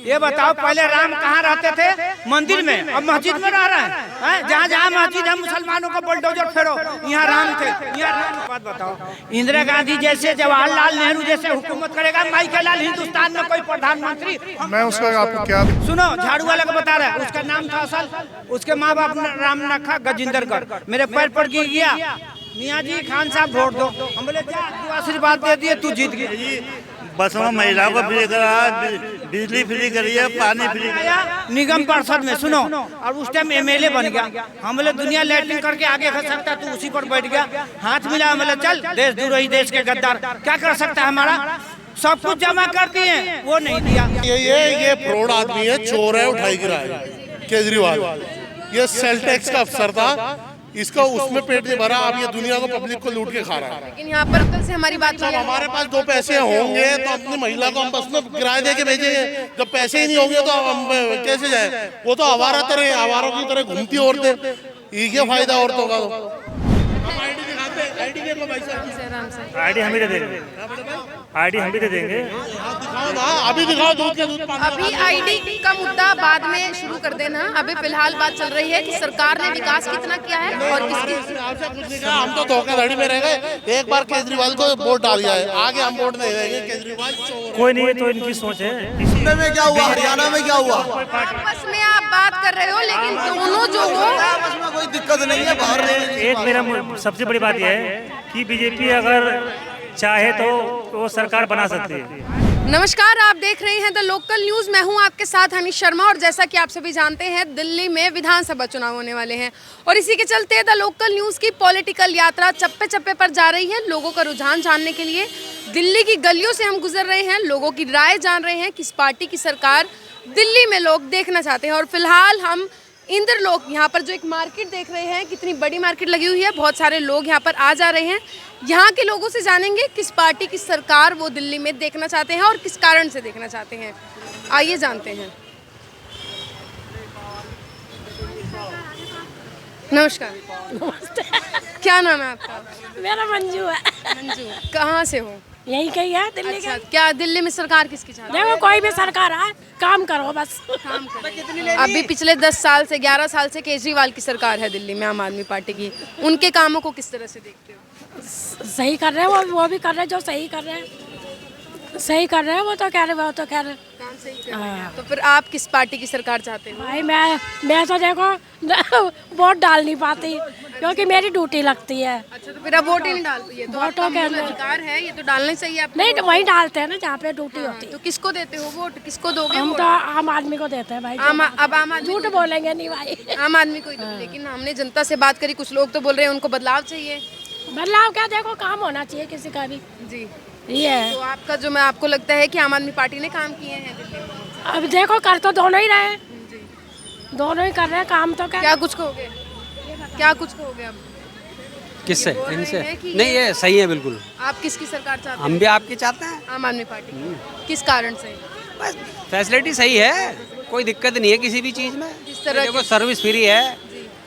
ये बताओ पहले राम कहाँ रहते थे? मंदिर में, अब मस्जिद में रह रहे हैं। जहाँ जहाँ मस्जिद है मुसलमानों को बुलडोजर फेरो, यहाँ राम थे, यहाँ राम। बात बताओ, इंदिरा गांधी जैसे, जवाहरलाल नेहरू जैसे हुकूमत करेगा माइकेलाल हिंदुस्तान में कोई प्रधानमंत्री? मैं उसका आपको क्या सुनो, झाड़ू वाला को बता रहा है, उसका नाम था असल, उसके माँ बाप ने राम रखा गजेंद्र कर। मेरे पैर पर गिर गया, मियाँ जी खान साहब वोट दो। हम बोले जा, तू आशीर्वाद दे दिए, तू जीत गया। बस में महिलाओं को फ्री करा, बिजली फ्री करी है, पानी फ्री आया निगम पार्षद में, सुनो, और उस टाइम एमएलए बन गया। हम बोले दुनिया लैटरिन करके आगे खा सकता, तू उसी पर बैठ गया, हाथ मिला। हम बोले चल, देश द्रोही, देश के गद्दार, क्या कर सकता है हमारा? सब कुछ जमा कर दिए, वो नहीं दिया। ये फ्रॉड आदमी है, चोर है, उठाई गिरा है केजरीवाल। ये सेल टैक्स का अफसर था, इसका उसमें पेट नहीं भरा, अब ये दुनिया को, पब्लिक को लूट के खा रहा है। लेकिन यहाँ पर कल से हमारी बात जब हमारे पास दो पैसे होंगे तो अपनी महिला को हम बस में किराया दे के भेजेंगे। जब पैसे ही नहीं होंगे तो हम कैसे जाए? वो तो आवारा तरह, आवारों की तरह घूमती औरतें, ये क्या फायदा औरतों का? हम आईडी दिखाते हैं, आईडी देखो भाई साहब, आईडी हम ही दे देंगे, आईडी हम ही दे देंगे। दिखाओ ना, अभी दिखाओ, दूध के दूध पानी। अभी आईडी का मुद्दा बाद में शुरू कर देना। अभी फिलहाल बात चल रही है कि सरकार ने विकास कितना किया है और किसकी। आपसे कुछ नहीं कहा, हम तो धोखाधड़ी में रह गए। एक बार केजरीवाल को वोट डाल दिया है, आगे हम वोट नहीं देंगे। केजरीवाल कोई नहीं, तो इनकी सोच है। में क्या हुआ, हरियाणा में क्या हुआ? आपस में आप बात कर रहे हो, लेकिन दोनों जो हो, आपस में कोई दिक्कत नहीं है, बाहर एक मेरा सबसे बड़ी बात यह है कि बीजेपी अगर चाहे तो वो सरकार बना सकती है। नमस्कार, आप देख रहे हैं द लोकल न्यूज़। मैं हूं आपके साथ हनी शर्मा। और जैसा कि आप सभी जानते हैं, दिल्ली में विधानसभा चुनाव होने वाले हैं और इसी के चलते द लोकल न्यूज़ की पॉलिटिकल यात्रा चप्पे चप्पे पर जा रही है। लोगों का रुझान जानने के लिए दिल्ली की गलियों से हम गुजर रहे हैं, लोगों की राय जान रहे हैं, किस पार्टी की सरकार दिल्ली में लोग देखना चाहते हैं। और फिलहाल हम इंद्रलोक, यहाँ पर जो एक मार्केट देख रहे हैं, कितनी बड़ी मार्केट लगी हुई है, बहुत सारे लोग यहाँ पर आ जा रहे हैं। यहाँ के लोगों से जानेंगे किस पार्टी की सरकार वो दिल्ली में देखना चाहते हैं और किस कारण से देखना चाहते हैं। आइए जानते हैं। नमस्कार। नमस्ते। क्या नाम है आपका? मेरा मंजू है। मंजू, कहाँ से हो? यही कही है दिल्ली अच्छा, का। क्या दिल्ली में सरकार किसकी चाहते हैं? देखो कोई भी सरकार आए, काम करो बस। काम करें। अभी पिछले 10 साल से, 11 साल से केजरीवाल की सरकार है दिल्ली में, आम आदमी पार्टी की। उनके कामों को किस तरह से देखते हो? सही कर रहे हैं वो भी कर रहे हैं, जो सही कर रहे हैं सही कर रहे हैं, वो तो कह रहे, वो तो कह रहे। काम सही कर रहे हैं। तो फिर आप किस पार्टी की सरकार चाहते हो? भाई मैं तो देखो वोट डाल नहीं पाती क्योंकि मेरी ड्यूटी लगती है। अच्छा, तो फिर आप वोट ही नहीं डालते? ये तो वोटों आपका के मूल अधिकार है, ये तो डालना ही चाहिए आपको। नहीं तो वही डालते हैं ना जहाँ पे ड्यूटी होती है। तो किसको देते हो वोट? किसको दोगे हम वोट? तो आम आदमी को देते हैं भाई। अब आम आदमी झूठ बोलेंगे नहीं भाई। आम आदमी को ही दो। लेकिन हमने जनता से बात करी, कुछ लोग तो बोल रहे हैं उनको बदलाव चाहिए। बदलाव क्या, देखो काम होना चाहिए किसी का भी। जी, ये है। तो आपका जो, मैं आपको लगता है कि आम आदमी पार्टी ने काम किए हैं दिल्ली में? अब देखो कर तो दोनों ही रहे हैं, दोनों ही कर रहे हैं काम। तो क्या कुछ कहोगे? क्या कुछ कहोगे अब? किससे? ये बोल रहे इनसे? हैं कि नहीं, ये सही है बिल्कुल। आप किसकी सरकार चाहते हैं? हम भी आपकी चाहते हैं। आम आदमी पार्टी की। किस कारण से? बस फैसिलिटी सही है, कोई दिक्कत नहीं है किसी भी चीज़ में। जिस तरह देखो सर्विस फ्री है,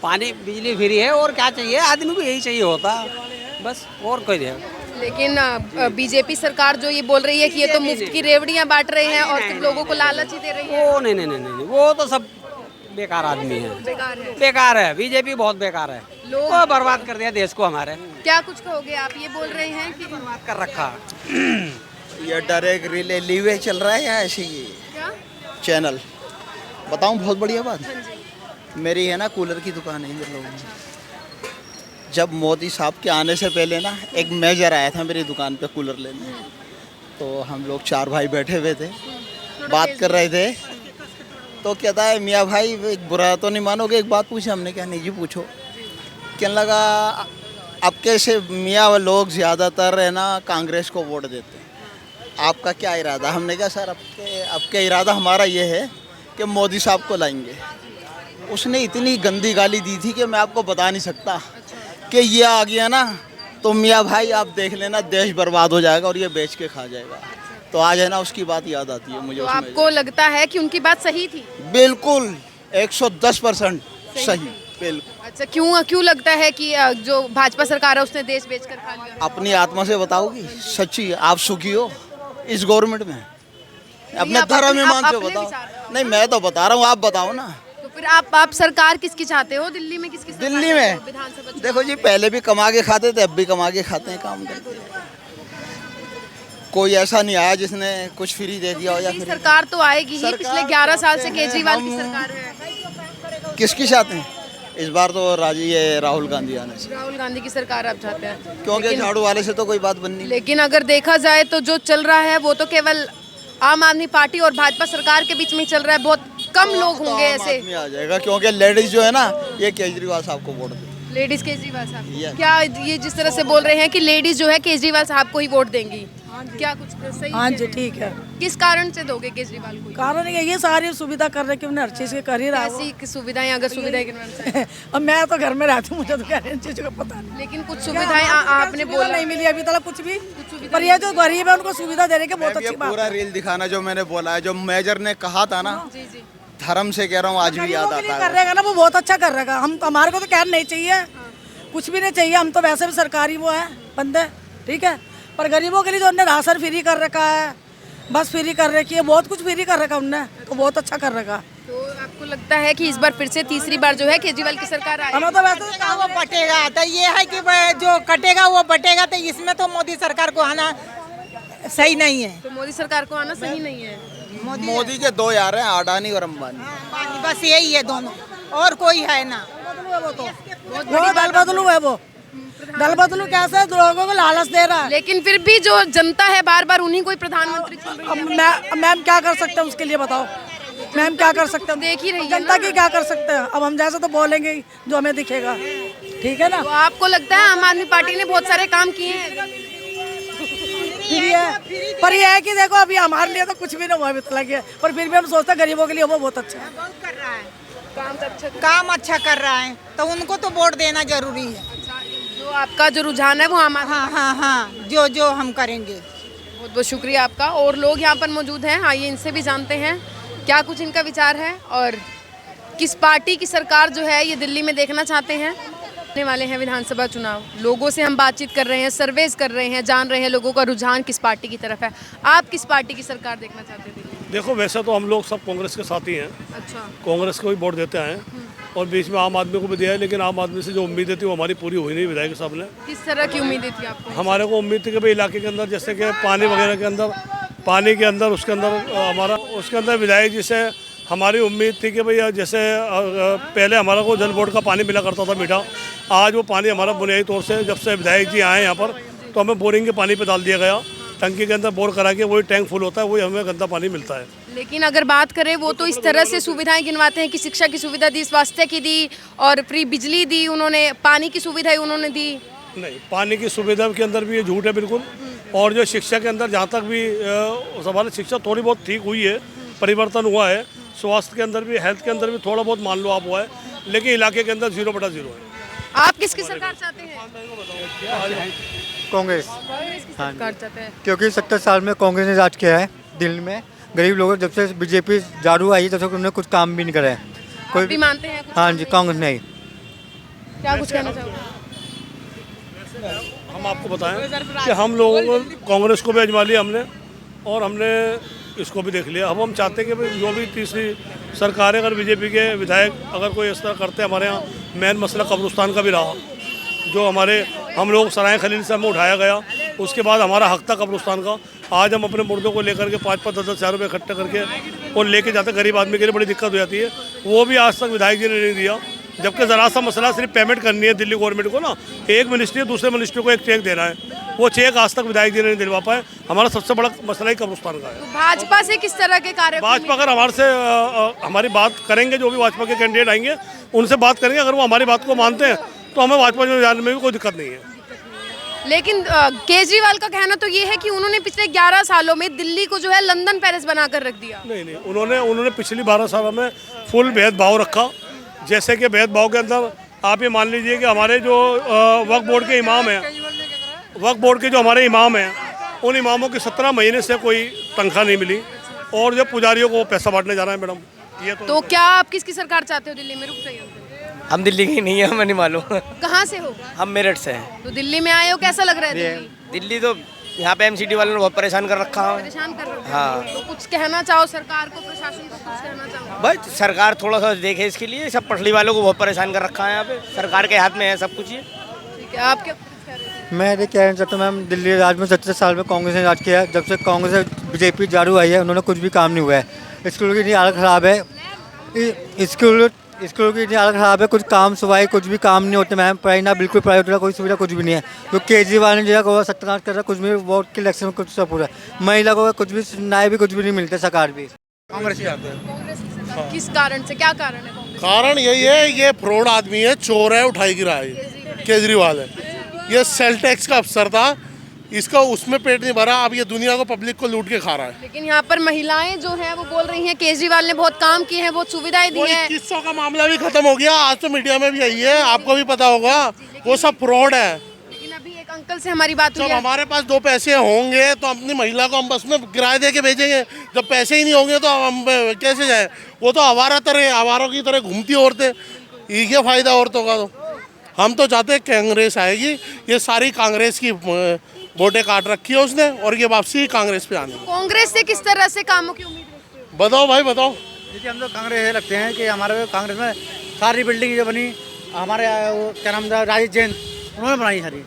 पानी बिजली फ्री है, और क्या चाहिए? आदमी को यही चाहिए होता बस, और कोई नहीं। लेकिन बीजेपी सरकार जो ये बोल रही है कि ये तो मुफ्त की रेवड़ियां बांट रहे हैं और सिर्फ लोगों को लालच ही दे रही है। वो नहीं, वो तो सब बेकार आदमी है, बेकार है। बेकार है। बीजेपी बहुत बेकार है, लोग वो बर्बाद कर दिया देश को हमारे। क्या कुछ कहोगे आप? ये बोल रहे हैं कि बर्बाद कर रखा। ये डायरेक्ट रिले चल रहा है या ऐसे ही क्या? चैनल? बताऊं बहुत बढ़िया बात। हाँ जी। मेरी है ना कूलर की दुकान है इधर लोगों में। जब मोदी साहब के आने से पहले ना एक मेजर आया था मेरी दुकान पे कूलर लेने, तो हम लोग 4 भाई बैठे हुए थे, बात कर रहे थे। तो कहता है मियाँ भाई, एक बुरा तो नहीं मानोगे, एक बात पूछे? हमने कहा नहीं जी पूछो। कहने लगा अब कैसे मियाँ लोग ज़्यादातर है ना कांग्रेस को वोट देते हैं, आपका क्या इरादा? हमने कहा सर आपके इरादा हमारा ये है कि मोदी साहब को लाएंगे। उसने इतनी गंदी गाली दी थी कि मैं आपको बता नहीं सकता कि ये आ गया ना तो मियाँ भाई आप देख लेना, देश बर्बाद हो जाएगा और ये बेच के खा जाएगा। तो आज है ना उसकी बात याद आती है मुझे। तो आपको लगता है कि उनकी बात सही थी? बिल्कुल 110% सही, बिल्कुल। अच्छा, क्यों लगता है कि जो भाजपा सरकार है उसने देश बेचकर खा लिया? अपनी आत्मा से बताओगी, सच्ची आप सुखी हो इस गवर्नमेंट में? अपने आप धर्म अपने- ईमान से अपने बताओ। विचार। नहीं मैं तो बता रहा हूँ, आप बताओ ना। तो फिर आप सरकार किसकी चाहते हो दिल्ली में? किसकी सरकार दिल्ली चाहते में हो विधानसभा चुनाव देखो जी, में? पहले भी कमा के खाते थे, अब भी कमा के खाते हैं काम करके। कोई ऐसा नहीं आया जिसने कुछ फ्री दे दिया हो या नई फिर सरकार तो आएगी ही। सरकार पिछले 11 साल से चाहते हैं केजरीवाल की हम- सरकार है। किसकी चाहते हैं? इस बार तो राहुल गांधी आने से, राहुल गांधी की सरकार आप चाहते हैं? क्योंकि लेकिन- झाड़ू वाले से तो कोई बात बननी नहीं। लेकिन अगर देखा जाए तो जो चल रहा है वो तो केवल आम आदमी पार्टी और भाजपा सरकार के बीच में ही चल रहा है। बहुत कम लोग तो होंगे आम ऐसे। आदमी आ जाएगा, क्योंकि लेडीज जो है ना, ये केजरीवाल साहब को वोट दे। लेडीज केजरीवाल साहब Yes. क्या ये जिस तरह से बोल रहे हैं कि लेडीज जो है केजरीवाल साहब को ही वोट देंगी, क्या कुछ सही? हाँ कह जी रहे हैं? ठीक है। किस कारण से दोगे केजरीवाल को? कारण ये सारी सुविधा कर रहे कि उन्हें हर चीज़ के कर ही रहा है वो। ऐसी की सुविधाएं, अगर सुविधाएं गिनवाना चाहें। अब मैं तो घर में रहती हूँ, मुझे तो क्या इन चीज़ों का पता नहीं। लेकिन कुछ सुविधाएं आपने सुविधा बोला नहीं मिली अभी तक कुछ भी, पर ये जो गरीब है उनको सुविधा देने की बहुत मैं भी अच्छी ये बात पूरा है। रील दिखाना जो मैंने बोला है, जो मेजर ने कहा था ना, जी जी धर्म से कह रहा हूँ, आज भी याद गरीबों के लिए आता कर है। रहेगा ना, वो बहुत अच्छा कर रहेगा। हम हमारे को तो क्या नहीं चाहिए, कुछ भी नहीं चाहिए। हम तो वैसे भी सरकारी वो है बंदे, ठीक है। पर गरीबों के लिए जो उन्होंने राशन फ्री कर रखा है, बस फ्री कर रखी है, बहुत कुछ फ्री कर रखा उनने, तो बहुत अच्छा कर रखा। तो आपको लगता है कि इस बार फिर से तीसरी बार जो है केजरीवाल की सरकार आएगी? हमें तो वैसे कटेगा वो बटेगा, तो ये है कि जो कटेगा वो बटेगा, तो इसमें तो मोदी सरकार को आना सही नहीं है। तो मोदी सरकार को आना सही नहीं है। मोदी के दो यार हैं, अडानी और अंबानी। बस यही है दोनों, और कोई है ना। वो दल बदलू है, वो दल बदलू कैसे लोगों को लालच दे रहा है। लेकिन फिर भी जो जनता है बार बार उन्हीं को ही प्रधानमंत्री चुन रही है। अब मैम क्या कर सकते हैं उसके लिए बताओ, मैम क्या कर सकते हैं? देख ही रही है जनता ना। की क्या कर सकते हैं? अब हम जैसे तो बोलेंगे ही जो हमें दिखेगा, ठीक है ना। तो आपको लगता है आम आदमी पार्टी ने बहुत सारे काम किए हैं? फ्री है, पर ये है कि देखो अभी हमारे लिए तो कुछ भी नहीं हुआ अभी तक लगे, पर फिर भी हम सोचते हैं गरीबों के लिए वो बहुत अच्छा है। बहुत कर रहा है, काम काम अच्छा कर रहा है, तो उनको तो वोट देना जरूरी है। जो आपका जो रुझान है वो आम आदमी। हाँ हाँ हाँ, जो जो हम करेंगे। बहुत बहुत शुक्रिया आपका। और लोग यहाँ पर मौजूद हैं, आइए इनसे भी जानते हैं क्या कुछ इनका विचार है और किस पार्टी की सरकार जो है ये दिल्ली में देखना चाहते हैं। आने वाले हैं विधानसभा चुनाव, लोगों से हम बातचीत कर रहे हैं, सर्वेस कर रहे हैं, जान रहे हैं लोगों का रुझान किस पार्टी की तरफ है। आप किस पार्टी की सरकार देखना चाहते हैं दिल्ली में? देखो वैसे तो हम लोग सब कांग्रेस के साथ ही हैं, अच्छा, कांग्रेस को ही वोट देते हैं और बीच में आम आदमी को भी दिया है, लेकिन आम आदमी से जो उम्मीदें थी वो हमारी पूरी हुई नहीं विधायक साहब ने। किस तरह की उम्मीदें थी आपको? हमारे को उम्मीद थी कि भाई इलाके के अंदर जैसे कि पानी वगैरह के अंदर, पानी के अंदर उसके अंदर हमारा उसके अंदर विधायक जी से हमारी उम्मीद थी कि भाई जैसे पहले हमारा को जल बोर्ड का पानी मिला करता था मीठा, आज वो पानी हमारा बुनियादी तौर से जब से विधायक जी आए यहाँ पर तो हमें बोरिंग के पानी पे डाल दिया गया। टंकी के अंदर बोर करा के वही टैंक फुल होता है, वही हमें गंदा पानी मिलता है। लेकिन अगर बात करें वो तो इस तरह से सुविधाएं गिनवाते हैं कि शिक्षा की सुविधा दी, स्वास्थ्य की दी और फ्री बिजली दी उन्होंने, पानी की सुविधाएं उन्होंने दी। नहीं, पानी की सुविधा के अंदर भी ये झूठ है बिल्कुल। और जो शिक्षा के अंदर जहाँ तक भी सवाल, शिक्षा थोड़ी बहुत ठीक हुई है, परिवर्तन हुआ है। स्वास्थ्य के अंदर भी, हेल्थ के अंदर भी थोड़ा बहुत मान लो आप हुआ है, लेकिन इलाके के अंदर 0/0 है। आप किसकी सरकार चाहते हैं? कांग्रेस, कांग्रेस की सरकार चाहते हैं। क्योंकि 70 साल में कांग्रेस ने राज किया है दिल्ली में। गरीब लोगों, जब से बीजेपी झाड़ू आई तब से उन्होंने कुछ काम भी नहीं करा है आप भी मानते हैं कुछ हाँ काम जी, नहीं? कांग्रेस नहीं। क्या कुछ कहना चाहोगे? हम आपको बताएं कि हम लोगों को कांग्रेस को भी आजमा लिया हमने और हमने इसको भी देख लिया। अब हम चाहते हैं कि भाई जो भी तीसरी सरकार है, अगर बीजेपी के विधायक अगर कोई इस तरह करते हैं, हमारे यहाँ मेन मसला कब्रिस्तान का भी रहा, जो हमारे हम लोग सराय खलील से हमें उठाया गया, उसके बाद हमारा हक था कब्रिस्तान का। आज हम अपने मुर्दों को लेकर के 5-5, 10-10 हज़ार रुपये इकट्ठे करके और लेके जाते, गरीब आदमी के लिए बड़ी दिक्कत हो जाती है। वो भी आज तक विधायक जी ने नहीं दिया, जबकि ज़रा सा मसला सिर्फ पेमेंट करनी है दिल्ली गवर्नमेंट को ना, एक मिनिस्ट्री दूसरे मिनिस्ट्री को एक चेक देना है, वो चेक आज तक विधायक जी ने नहीं दिलवा पाए। हमारा सबसे बड़ा मसला ही कब्रिस्तान का है। तो भाजपा से किस तरह के कार्य? भाजपा अगर हमारे से हमारी बात करेंगे, जो भी भाजपा के कैंडिडेट आएंगे उनसे बात करेंगे, अगर वो हमारी बात को मानते हैं तो हमें भाजपा में जाने में भी कोई दिक्कत नहीं है। लेकिन केजरीवाल का कहना तो ये है कि उन्होंने पिछले 11 सालों में दिल्ली को जो है लंदन पेरिस बनाकर रख दिया। नहीं, उन्होंने पिछली 12 सालों में फुल भेदभाव रखा। जैसे कि भेदभाव के अंदर आप ये मान लीजिए कि हमारे जो वक्फ बोर्ड के इमाम हैं, वक्फ बोर्ड के जो हमारे इमाम हैं, उन इमामों की 17 महीने से कोई तनख्वाह नहीं मिली और जो पुजारियों को पैसा बांटने जा रहा है मैडम, ये तो क्या आप किसकी सरकार चाहते हो दिल्ली में? रुक जाइए। हम दिल्ली की नहीं है, हमें नहीं मालूम। कहाँ से हो? हम मेरठ से हैं। तो दिल्ली में आए हो, कैसा लग रहा है दिल्ली? दिल्ली तो यहाँ पे एमसीडी वालों ने बहुत परेशान कर रखा है। परेशान कर रहे हैं। हाँ। तो कुछ कहना चाहो सरकार को, प्रशासन को कुछ कहना चाहो? भाई सरकार थोड़ा सा देखे इसके लिए, सब पटरी वालों को बहुत परेशान कर रखा है यहाँ पे, सरकार के हाथ में है सब कुछ ये। ठीक है, आप क्या कुछ कह रहे थे? मैं ये कहना चाहता हूँ मैम, दिल्ली राज में 70 साल में कांग्रेस ने राज किया है। जब से कांग्रेस से बीजेपी झाड़ू आई है, उन्होंने कुछ भी काम नहीं हुआ है। स्कूलों की इतनी हालत ख़राब है, स्कूलों की इतनी हालत ख़राब है, कुछ काम सुवाई कुछ भी काम नहीं होते मैम। पढ़ाई ना बिल्कुल, प्राइवेट का कोई सुविधा कुछ भी नहीं है। तो केजरीवाल ने जो सत्यानाश कर रहा है, कुछ भी वोट के इलेक्शन में कुछ सब पूरा महिला को कुछ भी न्याय भी कुछ भी नहीं मिलता, सरकार भी कांग्रेस ही आते हैं। कांग्रेस की सरकार किस कारण से, क्या कारण है कांग्रेस? कारण यही है, ये फ्रॉड आदमी है, चोर है, उठाई गिरा है, केजरीवाल है। ये सेल टैक्स का अफसर था, इसका उसमें पेट नहीं भरा, अब ये दुनिया को पब्लिक को लूट के खा रहा है। लेकिन यहाँ पर महिलाएं जो हैं वो बोल रही हैं केजरीवाल ने बहुत काम किए हैं, बहुत सुविधाएं दी हैं। 2100 का मामला भी खत्म हो गया, आज तो मीडिया में भी आई है, आपको भी पता होगा, वो सब फ्रॉड है। लेकिन अभी एक अंकल से हमारी बात हुई जब है। हमारे पास 2 पैसे होंगे तो अपनी महिला को हम बस में किराए दे के भेजेंगे, जब पैसे ही नहीं होंगे तो हम कैसे जाए? वो तो आवारों की तरह घूमती औरतें, ये क्या फायदा औरतों का? तो हम तो चाहते हैं कांग्रेस आएगी, ये सारी कांग्रेस की वोटें काट रखी है उसने, और ये वापसी कांग्रेस पे आने। कांग्रेस से किस तरह से कामों की उम्मीद रखते हो? बताओ भाई बताओ। देखिए हम तो कांग्रेस ये लगते हैं कि हमारे कांग्रेस में सारी बिल्डिंग जो बनी, हमारे वो क्या नाम था, राजेश जैन, उन्होंने बनाई सारी।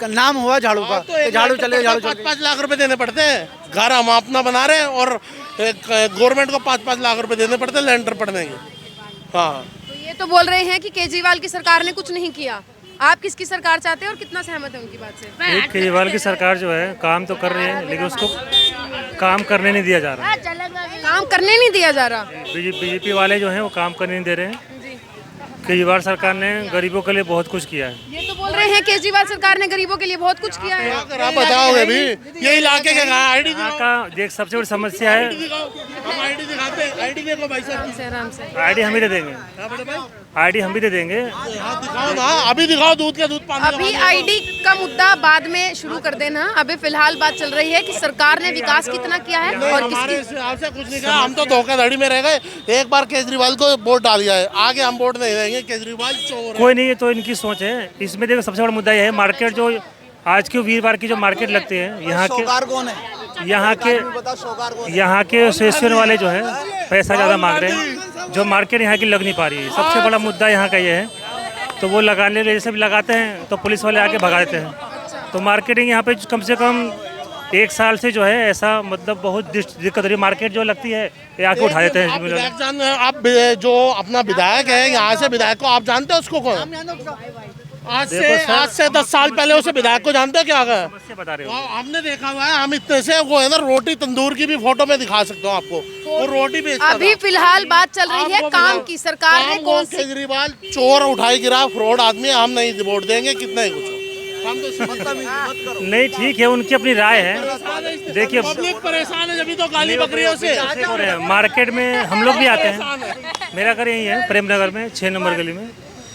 नाम हुआ झाड़ू का, तो झाड़ू चले, झाड़ू चले। 5-5 लाख रुपए देने पड़ते हैं, घर हम अपना बना रहे हैं और गवर्नमेंट को 5-5 लाख रुपए देने पड़ते हैं लेंटर पड़ने के। हाँ, तो ये तो बोल रहे हैं कि केजरीवाल की सरकार ने कुछ नहीं किया। आप किसकी सरकार चाहते हैं और कितना सहमत है उनकी बात से? केजरीवाल की सरकार जो है काम तो कर रही है, लेकिन उसको काम करने नहीं दिया जा रहा। काम करने नहीं दिया जा रहा। बीजेपी वाले जो हैं वो काम करने नहीं दे रहे हैं। केजरीवाल सरकार ने गरीबों के लिए बहुत कुछ किया है। ये तो बोल रहे हैं केजरीवाल सरकार ने गरीबों के लिए बहुत कुछ किया है। आप बताओगे भी, ये इलाके के आईडी यहाँ का देख सबसे बड़ी समस्या है, हम आईडी दिखाते हैं, आईडी देखो भाई साहब, आराम से आईडी हम ही दे देंगे, आईडी हम भी दे देंगे। दिखाओ ना, अभी दिखाओ, दूध का दूध पानी। अभी आईडी का मुद्दा बाद में शुरू कर देना। अभी फिलहाल बात चल रही है कि सरकार ने विकास कितना किया है और हमारे हिसाब से कुछ नहीं कहा, हम तो धोखाधड़ी में रह गए। एक बार केजरीवाल को वोट डाल दिया है, आगे हम वोट नहीं देंगे, केजरीवाल चोर है। कोई नहीं, ये तो इनकी सोच है। इसमें देखो सबसे बड़ा मुद्दा यह है, मार्केट जो आज के वीरवार की जो मार्केट लगती है, यहाँ के एसोसिएशन वाले जो है पैसा ज़्यादा मांग रहे हैं, जो मार्केट यहाँ की लग नहीं पा रही है। सबसे बड़ा मुद्दा यहाँ का ये है। तो वो लगाने जैसे भी लगाते हैं तो पुलिस वाले आके भगा देते हैं। तो मार्केटिंग यहाँ पे कम से कम 1 साल से जो है ऐसा मतलब बहुत दिक्कत हो रही है। मार्केट जो लगती है ये आके उठा देते हैं। आप जो अपना विधायक है, यहाँ से विधायक को आप जानते हो उसको कौन? आज से 10 साल पहले उसे विधायक को जानते हो क्या? बता रहे हो, हमने देखा हुआ है, हम इतने से वो है ना, रोटी तंदूर की भी फोटो में दिखा सकता हूँ आपको, वो रोटी बेचता अभी था। फिलहाल बात चल रही है काम की। सरकार ने कौन सी? केजरीवाल चोर उठाई गिरा, फ्रॉड आदमी, हम नहीं वोट देंगे, कितना ही कुछ हम तो नहीं ठीक है, उनकी अपनी राय है। देखिए पब्लिक परेशान है, जब तो गाली बकरियों से। मार्केट में हम लोग भी आते हैं, मेरा घर यही है प्रेमनगर में 6 नंबर गली में,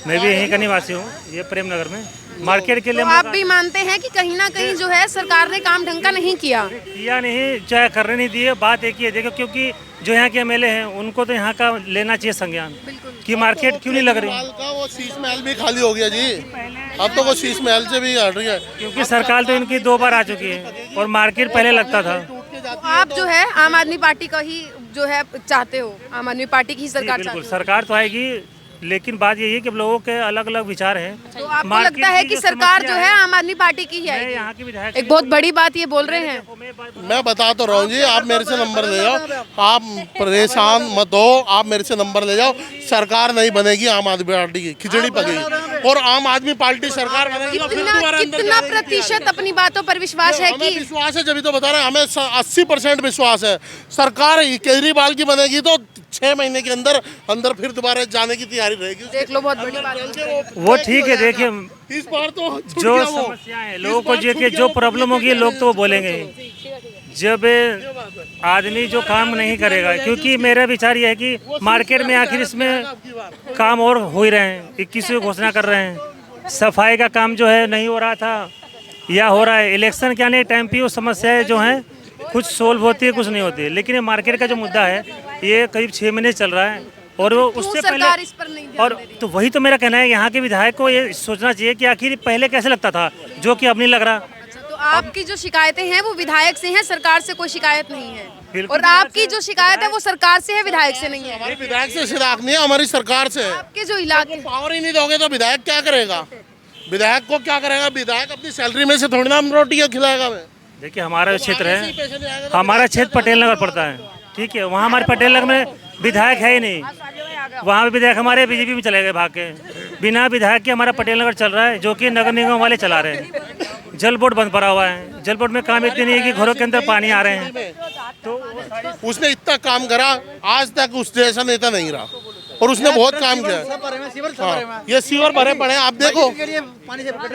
मैं भी यहीं का निवासी हूँ, ये प्रेमनगर में। मार्केट के लिए तो आप भी मानते हैं कि कहीं ना कहीं जो है सरकार ने काम ढंग का नहीं किया? नहीं, चाहे करने नहीं दिए, बात एक ही है। देखो क्योंकि जो यहाँ के एमएलए हैं उनको तो यहाँ का लेना चाहिए संज्ञान कि मार्केट क्यों नहीं लग रही। वो शीश महल भी खाली हो गया जी, अब तो वो शीश महल से भी हट रही है, क्योंकि सरकार तो इनकी 2 बार आ चुकी है और मार्केट पहले लगता था। तो आप जो है आम आदमी पार्टी का ही जो है चाहते हो, आम आदमी पार्टी की ही सरकार चाहते बिल्कुल हो? सरकार तो आएगी, लेकिन बात यही है कि लोगों के अलग अलग विचार हैं। तो आपको लगता है कि सरकार जो है आम आदमी पार्टी की ही आएगी? यहाँ की विधायक एक बहुत बड़ी बात ये बोल रहे हैं। मैं बता तो रहा हूँ जी, आप मेरे से नंबर ले जाओ, आप परेशान मत हो, आप मेरे से नंबर ले जाओ। सरकार नहीं बनेगी आम आदमी पार्टी की, खिचड़ी पकेगी, और आम आदमी पार्टी सरकार बनेगी तो फिर दोबारा अंदर कितना जाके प्रतिशत अपनी बातों पर विश्वास है हमें कि? विश्वास है, जब तो बता रहे हैं, हमें 80% विश्वास है। सरकार केजरीवाल की बनेगी तो 6 महीने के अंदर फिर दोबारा जाने की तैयारी रहेगी। देख लो, बहुत बड़ी बात है। वो ठीक है। देखिए इस बार तो जो समस्याएं हैं लोगों को, जो प्रॉब्लम होगी लोग तो वो बोलेंगे ही। जब आदमी जो काम नहीं करेगा, क्योंकि मेरा विचार ये है कि मार्केट में आखिर इसमें काम और हो ही रहे हैं, 21 घोषणा कर रहे हैं, सफाई का काम जो है नहीं हो रहा था या हो रहा है। इलेक्शन के आने टाइम पे वो समस्याएं जो हैं कुछ सोल्व होती है, कुछ नहीं होती है। लेकिन ये मार्केट का जो मुद्दा है ये करीब 6 महीने चल रहा है और वो उससे पहले इस पर नहीं ध्यान और दे रही? तो वही तो मेरा कहना है, यहाँ के विधायक को ये सोचना चाहिए कि आखिर पहले कैसे लगता था, जो कि अब नहीं लग रहा। तो आपकी जो शिकायतें हैं वो विधायक से हैं, सरकार से कोई शिकायत नहीं है। बिल्कुल और आपकी जो शिकायत है वो सरकार से है, विधायक से नहीं है। हमारे विधायक से शिकायत नहीं है, हमारी सरकार से है। आपके जो इलाके पावर ही नहीं दोगे तो विधायक क्या करेगा? विधायक को क्या करेगा? विधायक अपनी सैलरी में से थोड़ी ना हम रोटियाँ खिलाएगा। मैं देखिए हमारा क्षेत्र है, हमारा क्षेत्र पटेल नगर पड़ता है, ठीक है। वहाँ हमारे पटेल नगर में विधायक है ही नहीं, वहाँ पे विधायक हमारे बीजेपी में चले गए भाग के। बिना विधायक के हमारा पटेल नगर चल रहा है, जो कि नगर निगम वाले चला रहे हैं। जल बोर्ड बंद पड़ा हुआ है, जल बोर्ड में काम इतनी नहीं है कि घरों के अंदर पानी आ रहे हैं। तो उसने इतना काम करा, आज तक उस जैसा नेता नहीं रहा, और उसने बहुत काम किया। हाँ, ये सीवर भरे पड़े हैं, आप देखो।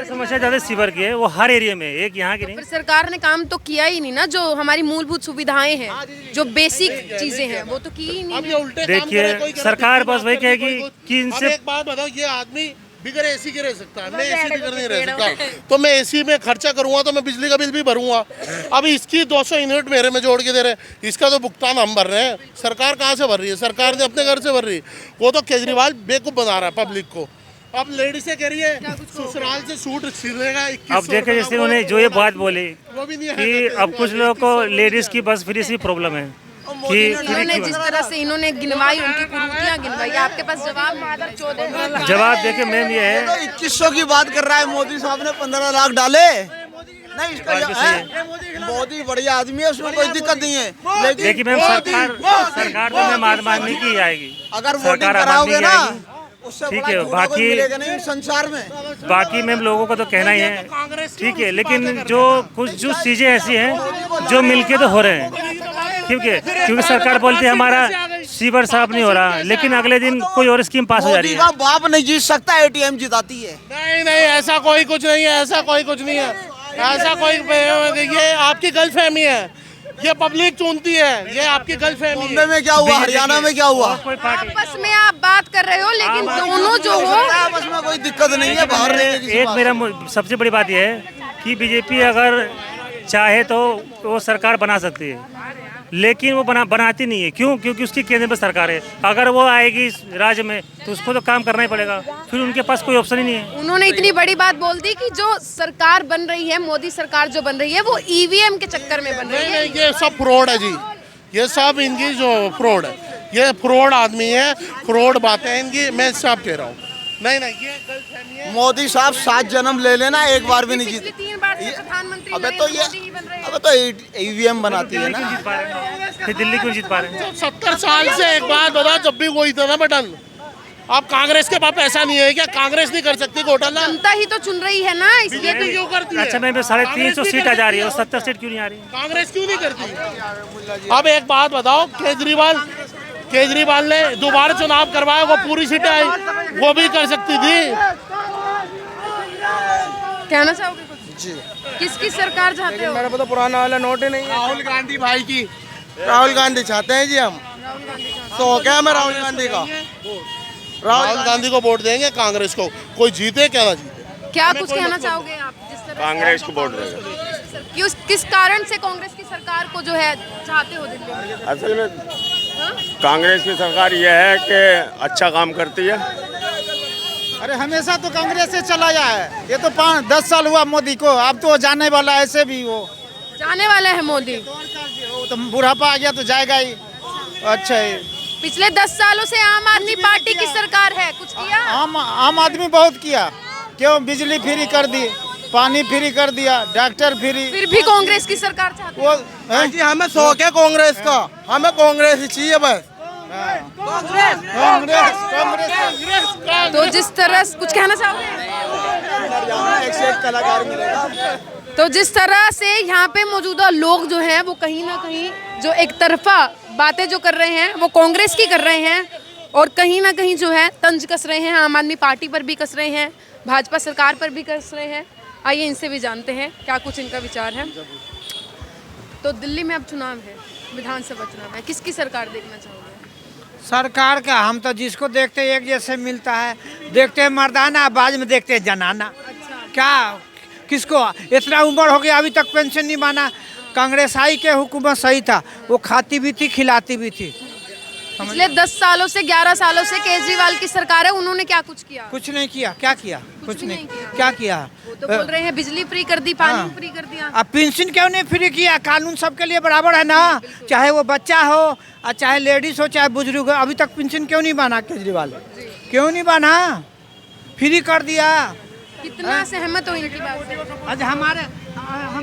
समस्या ज्यादा सीवर की है, वो हर एरिया में, एक यहाँ की नहीं। पर सरकार ने काम तो किया ही नहीं ना, जो हमारी मूलभूत सुविधाएं हैं, जो बेसिक चीजें हैं वो तो की ही नहीं। अब ये उल्टे काम देखिए, करे, कोई गलत सरकार नहीं बस वही बात कहेगी कोई- कि अब इनसे- एक बात बताओ, ये आदमी बिगर एसी के रह सकता है, मैं एसी बिगर नहीं रह सकता, तो मैं एसी में खर्चा करूंगा तो मैं बिजली का बिल भी भरूंगा। अब इसकी 200 यूनिट मेरे में जोड़ के दे रहे हैं, इसका तो भुगतान हम भर रहे हैं। सरकार कहाँ से भर रही है? सरकार ने अपने घर से भर रही है। वो तो केजरीवाल बेवकूफ बना रहा है पब्लिक को। अब लेडी से कह रही है ससुराल से सूट सिलेगा 2100 अब देखे जैसे उन्होंने जो ये बात बोली वो भी नहीं कि है। अब कुछ लोगों को लेडीज की बस फ्री से प्रॉब्लम है कि इन्होंने जिस तरह से इन्होंने गिनवाई, उनकी कुरीतियां गिनवाई, आपके पास जवाब जवाब देके मैम ये है 2100 की बात कर रहा है, मोदी साहब ने 15 लाख डाले नहीं, इसका मोदी बढ़िया आदमी है, उसमें कोई दिक्कत नहीं है। देखिए मैम, सरकार तो मैम आम आदमी की आएगी, अगर वोटिंग सरकार आम कराओगे आदमी की ना, आएगी, उससे ठीक बड़ा है। झूठा कोई बाकी मिलेगा नहीं संसार में। बाकी मैम लोगों को तो कहना ही है, ठीक है। लेकिन जो कुछ चीजें ऐसी हैं जो मिलके तो हो रहे हैं, क्योंकि सरकार बोलती है हमारा सीवर साफ नहीं हो रहा, लेकिन अगले दिन कोई और स्कीम पास हो जा रही मोदी है। का बाप नहीं जीत सकता, एटीएम जिताती है। नहीं नहीं, ऐसा कोई कुछ नहीं है, ऐसा कोई कुछ नहीं है, ऐसा कोई, ये आपकी गलतफहमी है, ये पब्लिक चुनती है, ये आपकी गलतफहमी है। बॉम्बे में क्या हुआ, हरियाणा में क्या हुआ? कोई पार्टी आपस में आप बात कर रहे हो, लेकिन दोनों जो हो आपस में कोई दिक्कत नहीं है, बाहर रहने की एक मेरा सबसे बड़ी बात यह है कि बीजेपी अगर चाहे तो वो सरकार बना सकती है, लेकिन वो बनाती नहीं है। क्यों? क्योंकि उसकी केंद्र में सरकार है। अगर वो आएगी राज्य में तो उसको तो काम करना ही पड़ेगा, फिर उनके पास कोई ऑप्शन ही नहीं है। उन्होंने इतनी बड़ी बात बोल दी कि जो सरकार बन रही है, मोदी सरकार जो बन रही है, वो ईवीएम के चक्कर में बन रही नहीं है। नहीं, ये सब फ्रॉड है जी, ये सब इनकी जो फ्रॉड है, ये फ्रॉड आदमी है, फ्रॉड बातें हैं इनकी, मैं साफ कह रहा हूँ। नहीं नहीं, ये गलतफहमी है। मोदी साहब 7 जन्म ले लेना, एक बार भी नहीं पिछली जीते। 3 बार से प्रधानमंत्री अबे नरेंद्र तो ये मोदी ही बन रहे हैं। अबे तो ईवीएम बनाती है ना। जीत पा रहे हैं, फिर दिल्ली क्यों जीत पा रहे हैं? 70 साल से एक बात बता, जब भी वही था ना बटन। अब कांग्रेस के पास पैसा नहीं है क्या? कांग्रेस नहीं कर सकती घोटाला? जनता ही तो चुन रही है ना, इसलिए बीजेपी क्यों करती है? अच्छा मैम, 350 सीट आ जा रही है, 70 सीट क्यों नहीं आ रही? कांग्रेस क्यों नहीं करती? अब एक बात बताओ, केजरीवाल ने दोबारा चुनाव करवाया, वो पूरी सीटें आई, वो भी कर सकती थी। कहना चाहोगे कुछ? जी, किसकी सरकार चाहते हो? मेरे को तो पुराना वाला नोट ही नहीं है। राहुल गांधी भाई की, राहुल गांधी चाहते हैं जी हम। तो क्या मैं राहुल गांधी का, राहुल गांधी को वोट देंगे, कांग्रेस को। कोई जीते क्या ना जीते। क्या कुछ कहना चाहोगे आप? जिस तरह कांग्रेस को वोट देगा। किस कारण से कांग्रेस की सरकार को जो है चाहते हो दिल्ली में? असल में कांग्रेस की सरकार यह है कि अच्छा काम करती है। अरे हमेशा तो कांग्रेस से चला है, ये तो 5-10 साल हुआ मोदी को, अब तो जाने वाला है, ऐसे भी वो जाने वाला है मोदी। तो बुढ़ापा आ गया तो जाएगा ही। अच्छा है, पिछले 10 सालों से आम आदमी पार्टी की सरकार है, कुछ किया? आम आदमी बहुत किया। क्यों? बिजली फ्री कर दी, पानी फ्री कर दिया, डॉक्टर फ्री। फिर भी कांग्रेस की सरकार चाहते वो हाँ जी, हमें शौक है कांग्रेस का, हमें कांग्रेस ही चाहिए बस। कांग्रेस। तो जिस तरह कुछ कहना चाहोगे? एक कलाकार मिलेगा। तो जिस तरह से यहाँ पे मौजूदा लोग जो हैं वो कहीं ना कहीं जो एक तरफा बातें जो कर रहे हैं वो कांग्रेस की कर रहे हैं, और कहीं ना कहीं जो है तंज कस रहे हैं, आम आदमी पार्टी पर भी कस रहे हैं, भाजपा सरकार पर भी कस रहे हैं। आइए इनसे भी जानते हैं क्या कुछ इनका विचार है। तो दिल्ली में अब चुनाव है, विधानसभा चुनाव है, किसकी सरकार देखना चाहोगे? सरकार का हम तो जिसको देखते हैं एक जैसे मिलता है, देखते हैं मर्दाना, आवाज में देखते हैं जनाना। क्या किसको इतना उम्र हो गया अभी तक पेंशन नहीं माना? कांग्रेस आई के हुकूमत सही था, वो खाती भी थी खिलाती भी थी, पिछले 10 सालों से 11 सालों से केजरीवाल की सरकार है, उन्होंने क्या कुछ किया? कुछ नहीं किया। क्या किया? कुछ भी नहीं नहीं किया। क्या किया? वो तो बोल रहे हैं बिजली फ्री कर दी, पानी फ्री कर दिया। अब पेंशन क्यों नहीं फ्री किया? कानून सबके लिए बराबर है ना, चाहे वो बच्चा हो और चाहे लेडीज हो चाहे बुजुर्ग हो। अभी तक पेंशन क्यों नहीं बना केजरीवाल? क्यों नहीं बना? फ्री कर दिया। कितना सहमत हो इनकी बात से? आज हमारे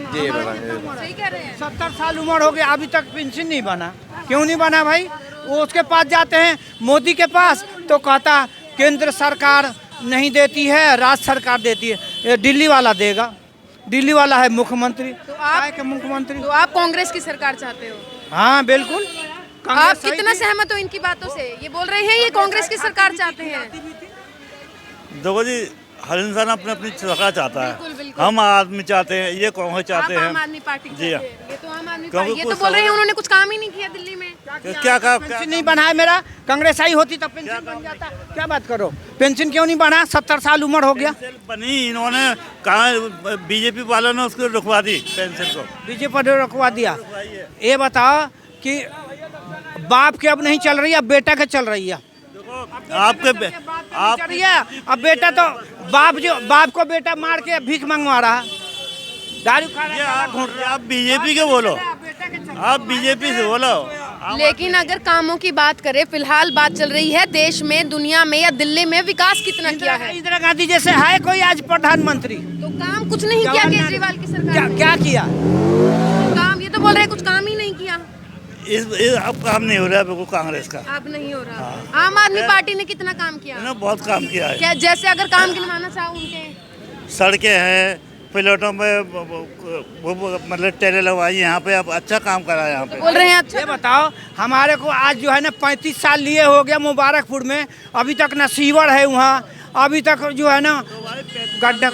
सही कह रहे हैं। 70 साल उम्र हो गया, अभी तक पेंशन नहीं बना। क्यों नहीं बना भाई? वो उसके पास जाते हैं मोदी के पास तो कहता केंद्र सरकार नहीं देती है, राज्य सरकार देती है। ये दिल्ली वाला देगा, दिल्ली वाला है मुख्यमंत्री। तो आप मुख्यमंत्री तो आप कांग्रेस की सरकार चाहते हो? हाँ बिल्कुल। आप कितना सहमत हो इनकी बातों से? ये बोल रहे हैं ये कांग्रेस की सरकार चाहते हैं। देखो जी, हर इंसान अपनी अपनी सरकार चाहता बिल्कुल, है। बिल्कुल। हम आदमी चाहते हैं, ये कांग्रेस चाहते आप हैं। आम आदमी पार्टी की जी हाँ। चाहते हैं। ये तो आम आदमी क्योंकि पार्टी, ये तो कुछ बोल रहे हैं सवाल- उन्होंने कुछ काम ही नहीं किया दिल्ली में। क्या पेंशन नहीं बना है मेरा? कांग्रेस आई होती तब पेंशन बन जाता। क्या बात करो, पेंशन क्यों नहीं बना? 70 साल उम्र हो गया। बनी इन्होंने कहा, बीजेपी वालों ने उसको रुकवा दी पेंशन को। बीजेपी ने रुकवा दिया। ये बताओ कि बाप के अब नहीं चल रही है, अब बेटा के चल रही है। आपके आप चल रही है अब बेटा तो बाप को बेटा मार के भीख मंगवा रहा है, दारू खा रहा है। आप बीजेपी के बोलो, आप बीजेपी से बोलो। लेकिन अगर कामों की बात करें, फिलहाल बात चल रही है देश में, दुनिया में या दिल्ली में विकास कितना किया है? इंदिरा गांधी जैसे है कोई आज प्रधानमंत्री? तो काम कुछ नहीं किया केजरीवाल की सरकार ने। क्या किया काम? ये तो बोल रहे हैं कुछ काम ही नहीं किया। अब काम नहीं हो रहा है बिल्कुल कांग्रेस का। अब नहीं हो रहा। आम आदमी पार्टी ने कितना काम किया? उन्होंने बहुत काम किया है। क्या जैसे अगर काम गिनवाना चाहो उनके? सड़कें हैं, प्लेटों में वो मतलब टेले लगवाई यहाँ पे। अब अच्छा काम करा है यहाँ पे। बोल रहे हैं अच्छा। ये बताओ, हमारे को आज जो है ना 35 साल लिए हो गया मुबारकपुर में, अभी तक न सीवर है वहाँ, अभी तक जो है ना गड्ढा।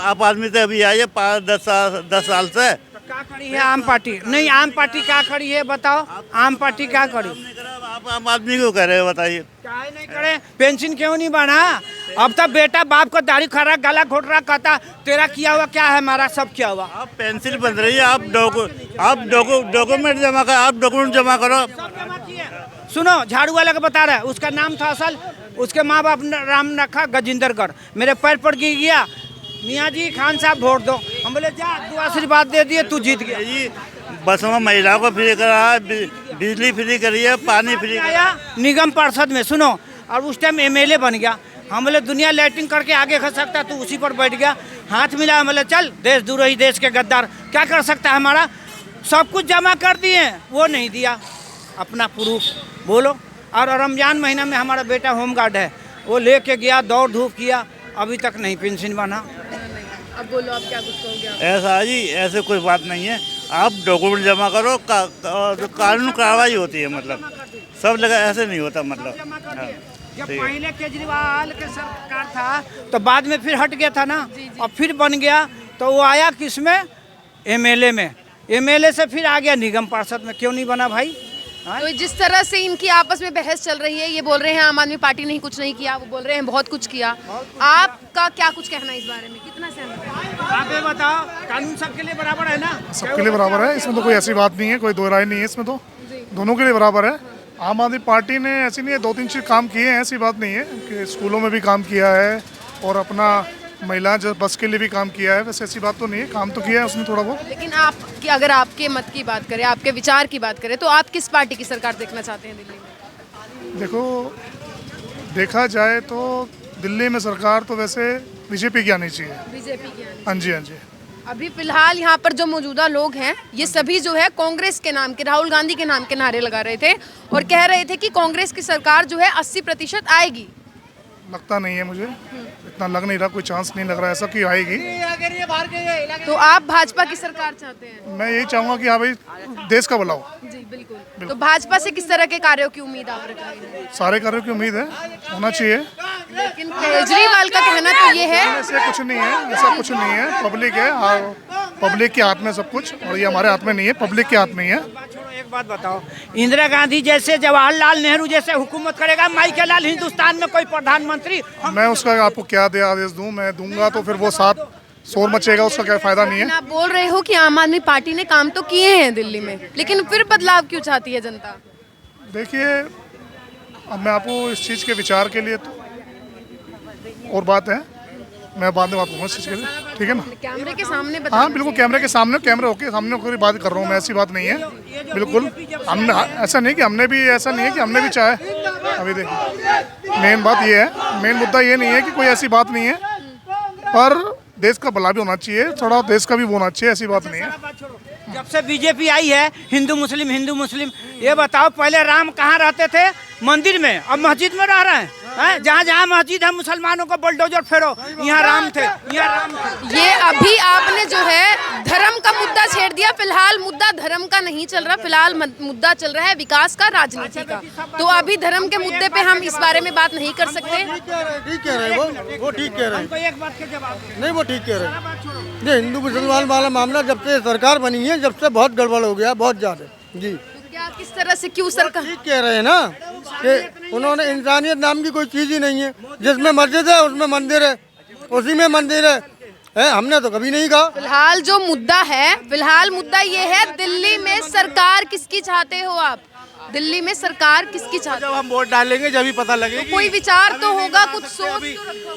आप आदमी से अभी आइए 10 साल से। क्या करी है आम पार्टी? नहीं, आम पार्टी क्या करी है बताओ? आम पार्टी क्या करी? आप आम आदमी को कह रहे हो, बताइए। क्या नहीं करे? पेंशन क्यों नहीं बना? अब तक बेटा बाप को दाढ़ी खड़ा गला घोट रहा, कहता तेरा किया हुआ क्या है, हमारा सब किया हुआ। आप पेंसिल बन रही है, आप डॉक्यूमेंट जमा करो, आप डॉक्यूमेंट जमा करो। सुनो, झाड़ू वाला का बता रहा है, उसका नाम था असल, उसके माँ बाप ने नाम रखा गजेंद्रगढ़। मेरे पैर पर गिर गया, मियाँ जी खान साहब वोट दो। हम बोले जा, तू आशीर्वाद दे दिए, तू जीत गया जी। बस में महिलाओं को फ्री करा, बिजली फ्री करी है, पानी फ्री आया निगम पार्षद में। सुनो, और उस टाइम एमएलए बन गया। हम बोले दुनिया लैटिंग करके आगे खा सकता, तू उसी पर बैठ गया, हाथ मिला। हम बोले चल, देश द्रोही देश के गद्दार क्या कर सकता है हमारा? सब कुछ जमा कर दिए, वो नहीं दिया अपना प्रूफ। बोलो। और रमजान महीना में हमारा बेटा होमगार्ड है, वो लेके गया, दौड़ धूप किया, अभी तक नहीं पेंशन बना। अब बोलो, अब क्या कुछ कहोगे? ऐसा जी, ऐसे कोई बात नहीं है। आप डॉक्यूमेंट जमा करो, कानून कार्रवाई होती है। मतलब सब जगह ऐसे नहीं होता। मतलब जब पहले केजरीवाल के सरकार था तो बाद में फिर हट गया था ना, और फिर बन गया तो वो आया किसमें? एमएलए में। एमएलए से फिर आ गया निगम पार्षद में। क्यों नहीं बना भाई? तो जिस तरह से इनकी आपस में बहस चल रही है, ये बोल रहे हैं आम आदमी पार्टी ने ही कुछ नहीं किया, वो बोल रहे हैं बहुत कुछ किया। आपका क्या कुछ कहना है इस बारे में? कितना सहमत है आप? ये बताओ, कानून सबके लिए बराबर है ना? सबके लिए बराबर है, इसमें तो कोई ऐसी बात नहीं है, कोई दो राय नहीं है इसमें, तो दोनों के लिए बराबर है। आम आदमी पार्टी ने ऐसी नहीं है, 2-3 चीज़ काम किए हैं, ऐसी बात नहीं है कि स्कूलों में भी काम किया है और अपना महिला बस के लिए भी काम किया है। वैसे ऐसी बात तो नहीं है, काम तो किया है उसने थोड़ा बहुत। लेकिन आप अगर आपके मत की बात करें, आपके विचार की बात करें, तो आप किस पार्टी की सरकार देखना चाहते हैं दिल्ली में? देखो, देखा जाए तो दिल्ली में सरकार तो वैसे बीजेपी की आनी चाहिए। बीजेपी की आनी। हाँ जी, हाँ जी। अभी फिलहाल यहाँ पर जो मौजूदा लोग हैं, ये सभी जो है कांग्रेस के नाम के, राहुल गांधी के नाम के नारे लगा रहे थे और कह रहे थे कि कांग्रेस की सरकार जो है 80% आएगी। लगता नहीं है मुझे, इतना लग नहीं रहा, कोई चांस नहीं लग रहा ऐसा कि आएगी। तो आप भाजपा की सरकार चाहते हैं? मैं यही चाहूँगा कि हाँ भाई, देश का भला हो। जी बिल्कुल। तो भाजपा से किस तरह के कार्यों की उम्मीद आप रख रहे हैं? सारे कार्यों की उम्मीद है, होना चाहिए। लेकिन केजरीवाल का कहना तो ये है, ऐसा कुछ नहीं है, ऐसा कुछ नहीं है। पब्लिक है, पब्लिक के हाथ में सब कुछ, और ये हमारे हाथ में नहीं है, पब्लिक के हाथ में ही है। एक बात बताओ, इंदिरा गांधी जैसे, जवाहरलाल नेहरू जैसे हुकूमत करेगा माइकल लाल हिंदुस्तान में कोई प्रधानमंत्री? मैं उसका आपको क्या दे आदेश दूं? मैं दूंगा तो फिर वो साथ शोर मचेगा, उसका क्या फायदा नहीं है। आप बोल रहे हो कि आम आदमी पार्टी ने काम तो किए हैं दिल्ली में, लेकिन फिर बदलाव क्यों चाहती है जनता? देखिए, अब मैं आपको इस चीज़ के विचार के लिए तो और बात है, मैं बाद में बात करूँगा इस चीज़ के लिए, ठीक है ना। कैमरे के सामने बता। हाँ बिल्कुल, कैमरे के सामने होके सामने होकर बात कर रहा हूँ मैं, ऐसी बात नहीं है बिल्कुल। हमने ऐसा नहीं कि हमने भी ऐसा नहीं है कि हमने भी चाहे। अभी देखिए, मेन बात ये है, मेन मुद्दा ये नहीं है कि कोई ऐसी बात नहीं है, पर देश का भला भी होना चाहिए, थोड़ा देश का भी वो होना चाहिए, ऐसी बात नहीं है। जब से बीजेपी आई है हिंदू मुस्लिम, ये बताओ पहले राम कहाँ रहते थे? मंदिर में, अब मस्जिद में रह रहे हैं। जहाँ जहाँ मस्जिद है मुसलमानों को बुलडोजर फेरो, यहाँ राम थे, यहाँ राम थे। ये अभी आपने जो है धर्म का मुद्दा छेड़ दिया। फिलहाल मुद्दा धर्म का नहीं चल रहा, फिलहाल मुद्दा चल रहा है विकास का, राजनीति का। तो अभी धर्म के मुद्दे पे हम इस बारे में बात नहीं कर सकते। ठीक कह रहे हैं वो ठीक कह रहे हैं। एक बात के जवाब नहीं, वो ठीक कह रहे हैं। ये हिंदू मुसलमान वाला मामला जब से सरकार बनी है, जब से बहुत गड़बड़ हो गया, बहुत ज़्यादा जी। क्या किस तरह से, क्यों सरकार? ठीक कह रहे हैं ना कि उन्होंने इंसानियत नाम की कोई चीज़ ही नहीं है। जिसमें मस्जिद है उसमें मंदिर है, उसी में मंदिर है, हमने तो कभी नहीं कहा। फिलहाल जो मुद्दा है, फिलहाल मुद्दा ये है, दिल्ली में सरकार किसकी चाहते हो आप? दिल्ली में सरकार किसकी चाहते हो? जब हम वोट डालेंगे जब ही पता लगेगा। कोई विचार तो होगा, कुछ सोच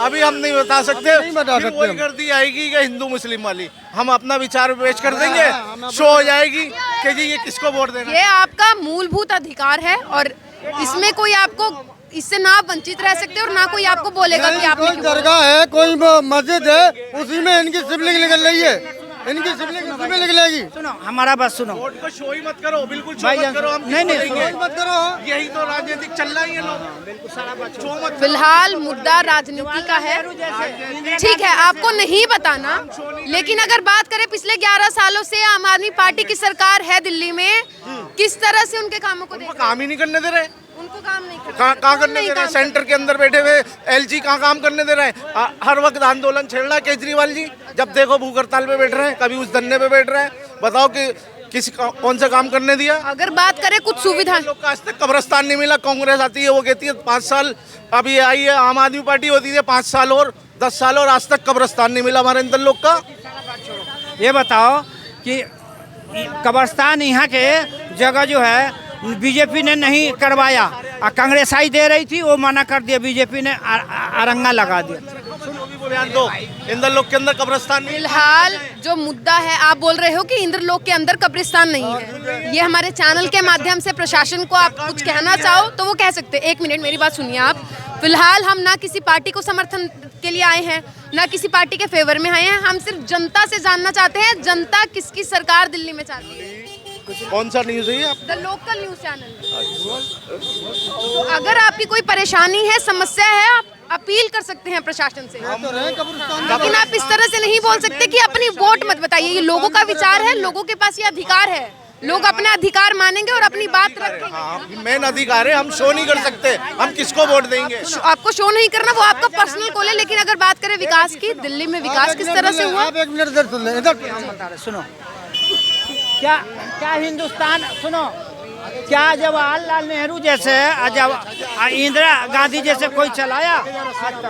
अभी हम नहीं बता सकते। वही गर्दी आएगी कि हिंदू मुस्लिम वाली, हम अपना विचार पेश कर देंगे, शो हो जाएगी कि जी ये किसको वोट देना। ये आपका मूलभूत अधिकार है और इसमें कोई आपको इससे ना वंचित रह सकते और ना कोई आपको बोलेगा कि आपने कोई दरगाह है, कोई मस्जिद है, उसी में इनकी शिवलिंग निकल रही है, इनकी शिवलिंग उसी में निकलेगी। सुनो, हमारा बात सुनो। वोट को शो ही मत करो, बिल्कुल शो मत करो। हम नहीं मत करो, यही तो राजनीतिक चल रहा है ये लोग। शो मत। फिलहाल मुद्दा राजनीति का है, ठीक है, आपको नहीं बताना। लेकिन अगर बात करें पिछले 11 सालों से आम आदमी पार्टी की सरकार है दिल्ली में, किस तरह से उनके कामों को काम ही नहीं करने दे रहे। उनको काम नहीं कहाँ करने दे रहे हैं? सेंटर के अंदर बैठे हुए एलजी कहाँ काम करने दे रहे हैं? हर वक्त आंदोलन छेड़ रहा है केजरीवाल जी। जब देखो भूख हड़ताल पे बैठ रहे हैं, कभी उस धरने पे बैठ रहे हैं। बताओ कि कौन सा काम करने दिया? अगर बात करें कुछ सुविधा, लोग का आज तक कब्रिस्तान नहीं मिला। कांग्रेस आती है, वो कहती है 5 साल, अभी आई है आम आदमी पार्टी, होती है 5 साल और 10 साल, और आज तक कब्रिस्तान नहीं मिला हमारे अंदर लोग का। ये बताओ कि कब्रिस्तान यहाँ के जगह जो है बीजेपी ने नहीं करवाया, कांग्रेस आई दे रही थी, वो मना कर दिया, बीजेपी ने अरंगा लगा दिया। बयान दो, इंद्रलोक के अंदर कब्रिस्तान। फिलहाल जो मुद्दा है, आप बोल रहे हो कि इंद्रलोक के अंदर कब्रिस्तान नहीं है। ये हमारे चैनल के माध्यम से प्रशासन को आप कुछ कहना चाहो तो वो कह सकते हैं। 1 मिनट मेरी बात सुनिए आप। फिलहाल हम ना किसी पार्टी को समर्थन के लिए आए हैं, ना किसी पार्टी के फेवर में आए हैं। हम सिर्फ जनता से जानना चाहते हैं, जनता किसकी सरकार दिल्ली में चाहती है। कौन सा न्यूज़ है ये? The local news channel. तो अगर आपकी कोई परेशानी है, समस्या है, आप अपील कर सकते हैं प्रशासन से, लेकिन आप इस तरह से नहीं बोल सकते कि अपनी वोट मत बताइए। ये लोगों का विचार है, लोगों के पास ये अधिकार है, लोग अपना अधिकार मानेंगे और अपनी बात रखेंगे। मेन अधिकार है, हम शो नहीं कर सकते, हम किसको वोट देंगे। आपको शो नहीं करना, वो आपका पर्सनल कॉल है। लेकिन अगर बात करें विकास की, दिल्ली में विकास किस तरह से हुआ? आप 1 मिनट इधर सुन लें, इधर सुनो, क्या हिंदुस्तान, सुनो, क्या जवाहरलाल नेहरू जैसे, जब इंदिरा गांधी जैसे कोई चलाया?